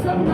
Sama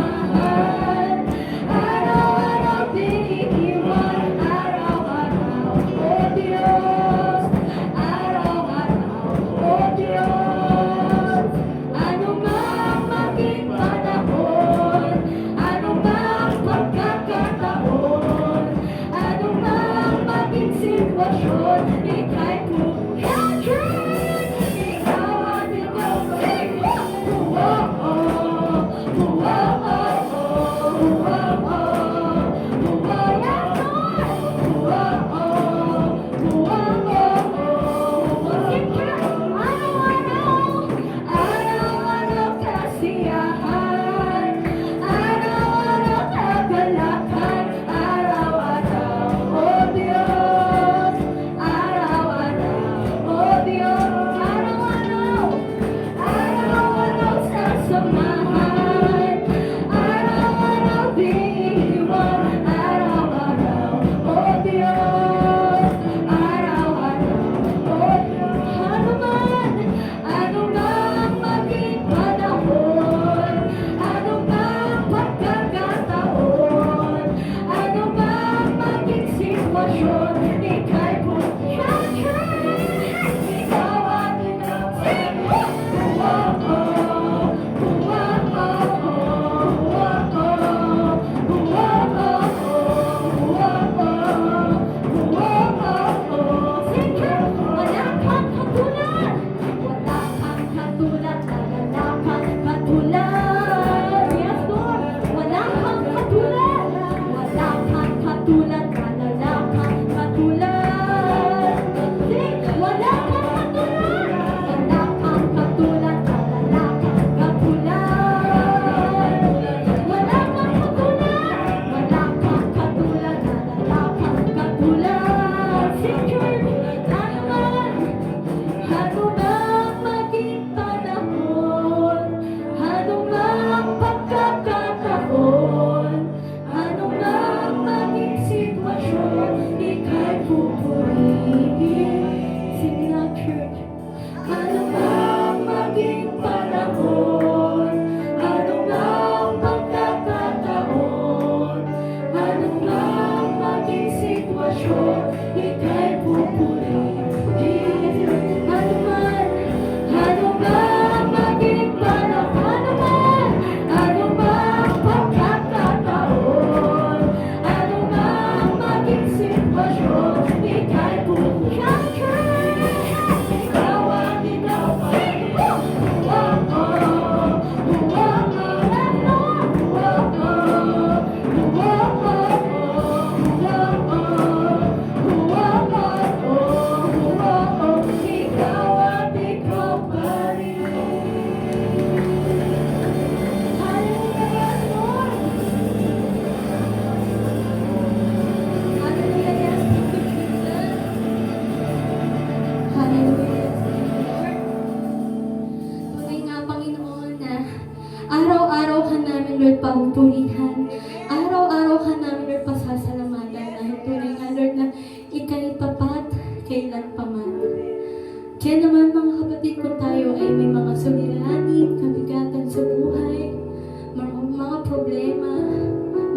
problema,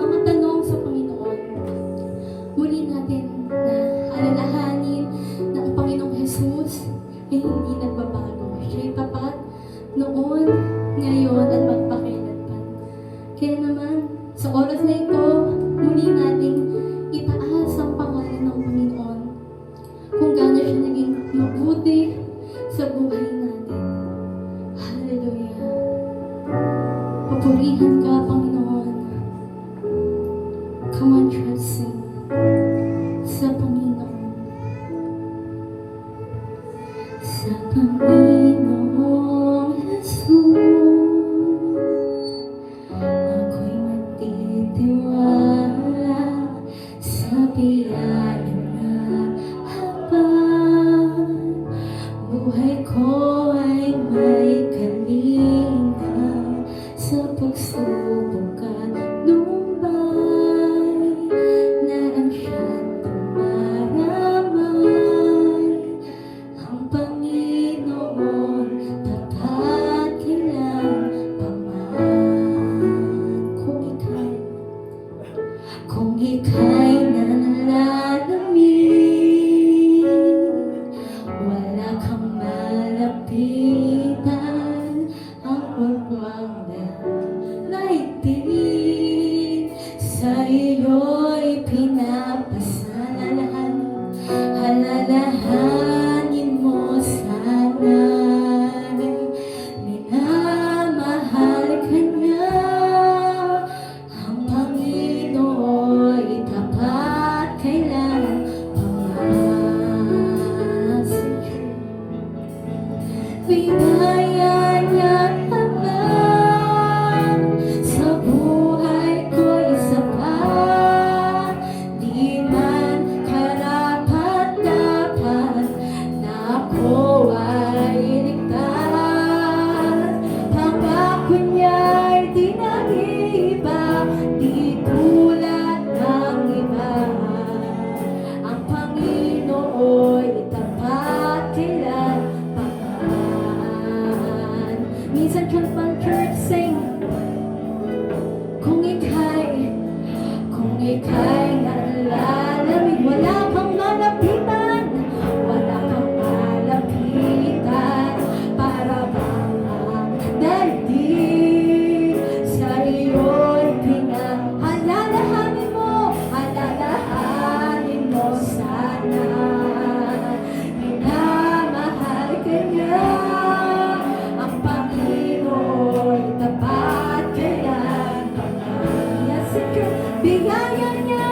mga tanong sa Panginoon, muli natin na alalahanin na ang Panginoong Jesus ay hindi nagbabago. Siya'y tapat noon, ngayon, at magpakailanman. Kaya naman, sa oras na ito, muli nating itaas ang pangalan ng Panginoon kung gaano siya naging mabuti sa buhay natin. Hallelujah. Papurihan ka, Panginoon. Come on, trusting sa Panginoon. Sa Panginoong Jesus, ako'y magtitiwala sa biyaya na habang buhay ko ay may kalinga sa pagsubok at lumbay na ang siyang tumaramay. Ang Panginoon tapat kailan paman. Kung ika'y nanalalamig, wala kang malapitan, ang wagwang na laigtig sa iyo'y pinapasalahan. Halalahanin mo sana, minamahal ka niya. Ang Panginoon'y tapat kailan paman. Bigaya niya naman sa buhay ko'y sapat. Di man karapat-dapat na ako ay ligtas. Pangako niya'y di nag-iiba, di tulad ng iba. Ang Panginoon'y tapat kailan paman. Minsan pang church sing, kung ika'y nalalamig, wala kang malapitan, wala kang malapitan, para bang ang daigdig sa iyo'y alalahanin mo sana, minamahal ka niya. Ang Panginoon tapat kailan paman. Yes, bigaya niya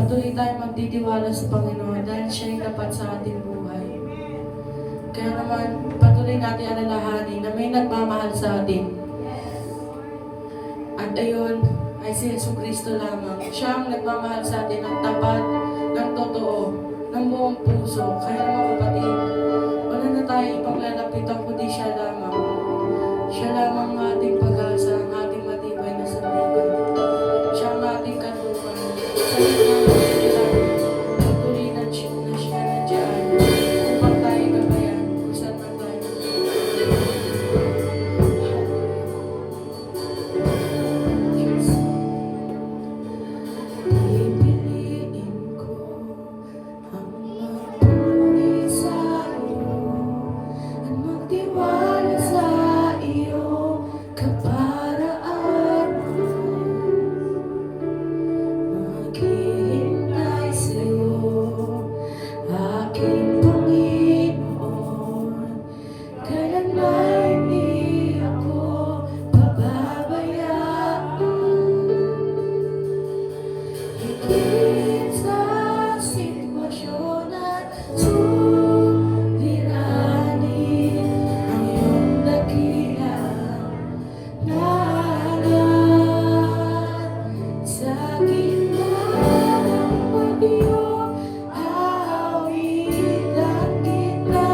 patuloy tayong magtitiwala sa Panginoon dahil siya yung tapat sa ating buhay. Kaya naman, patuloy natin alalahanin na may nagmamahal sa atin. At ayun, ay si Jesucristo lamang. Siya ang nagmamahal sa atin ng tapat, ng totoo, ng buong puso. Kaya mga kapatid, wala na tayo ipaglalapitan kundi siya lamang. Siya lamang ang ating pag-asa, ang ating matibay na sandigan. Siya ang ating kanungan. Sa gitna ng hirap, patuloy na siya nandiyan upang tayo gabayan kung saan man tayo. Cheers. Pipiliin ko ang magpuri sa iyo at magtiwala sa iyo kaparaan. Maghihintay sa iyo, aking Panginoon. Kailanman hindi ako pababayaan. Higit sa sitwasyon at suliranin, ang iyong dakilang lahat. Sa gitna ng bagyo, aawitan kita.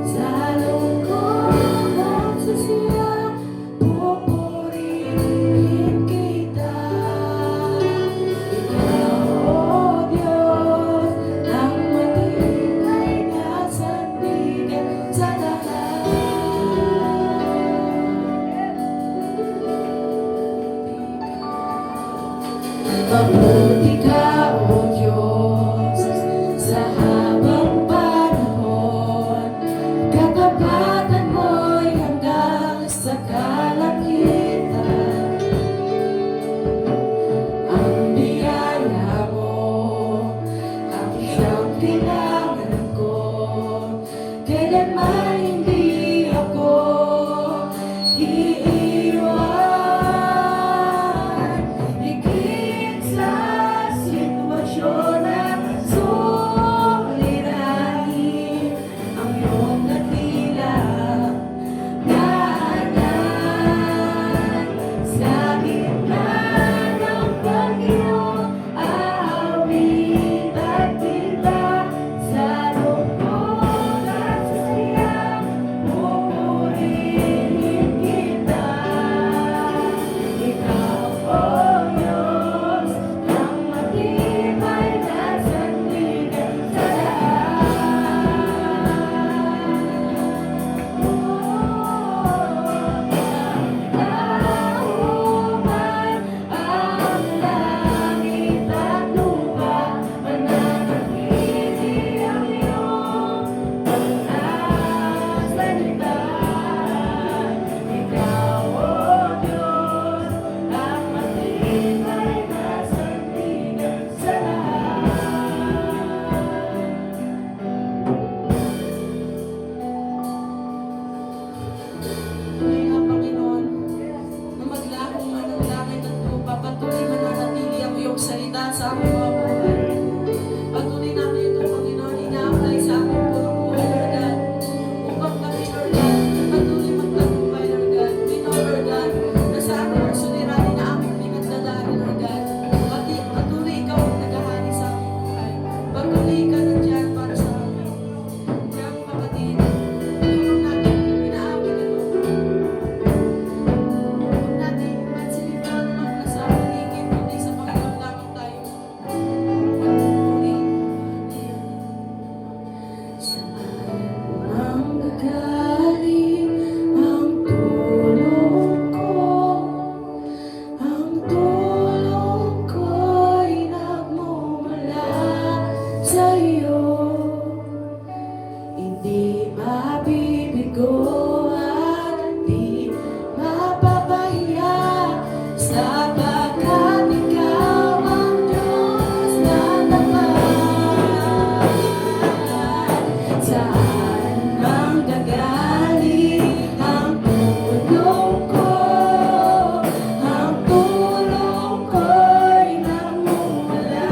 Sa lungkot at sa siya, pupurihin kita. Ikaw, O Diyos, ang matibay na sandigan sa lahat. Mabuti ka, O Diyos, sa habang panahon. Katapatan mo'y hanggang sa kalangitan. Ang biyaya mo, ang siyang kailangan ko. Kailanman hindi ako iiwan. Higit sa sitwasyon at suliranin, ang iyong dakilang daanan. Sa gitna ng bagyo, aawitan kita. Sa lungkot at sa siya, pupurihin kita. Ikaw, O Diyos, ang matibay na sandigan sa Kauman ang langit at lupa, mananatili ang iyong pag-asalita. Ikaw, O Diyos, ang matibay na sandigan sa Tuloy nga, Panginoon, na maglahong man ang langit at lupa, patuloy mananatili ang iyong salita sa aming mga buhay. Patuloy namin ito, Panginoon, ina-apply sa aming purong buhay, Lord God, upang kami, Lord God, patuloy magtagumpay, Lord God. We know, Lord God, na sa aming suliranin na aming pinagdadaanan, Lord God, patuloy ikaw ang naghahari sa aming buhay. Patuloy ka nandiyan para sa amin. Kaya, mga kapatid, tulong natin, inaawit ito. Huwag natin pansinin na naman na sa paligid, kundi sa Panginoon lamang tayo magpupuri. Saan ang gagaling ang tulong ko? Ang tulong ko'y nagmumula sa iyo. Hindi mabibigo at di mapapahiya, sapagkat ikaw ang Diyos na tapat. Saan ang gagaling ang tulong ko? Ang tulong ko'y nagmumula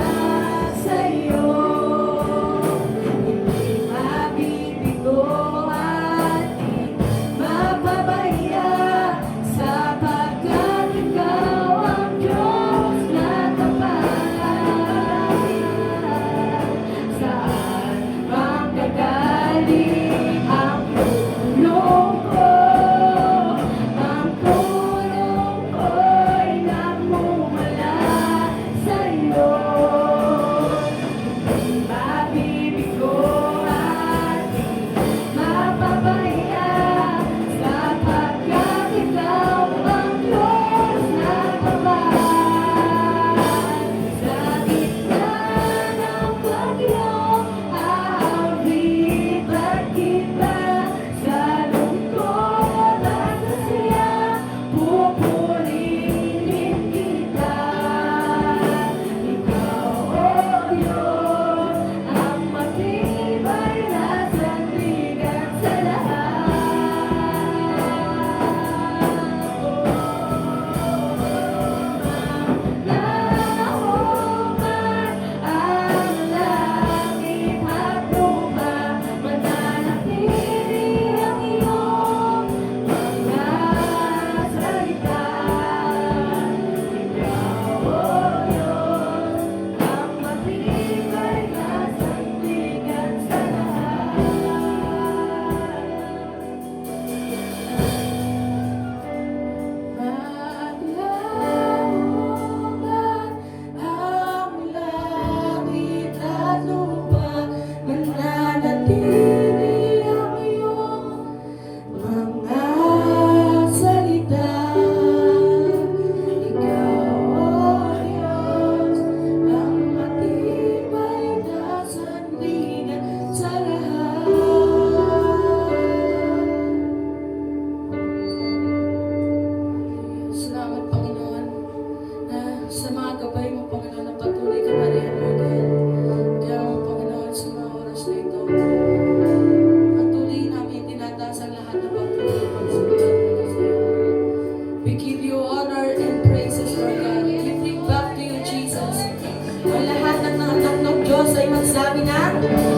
sabi ng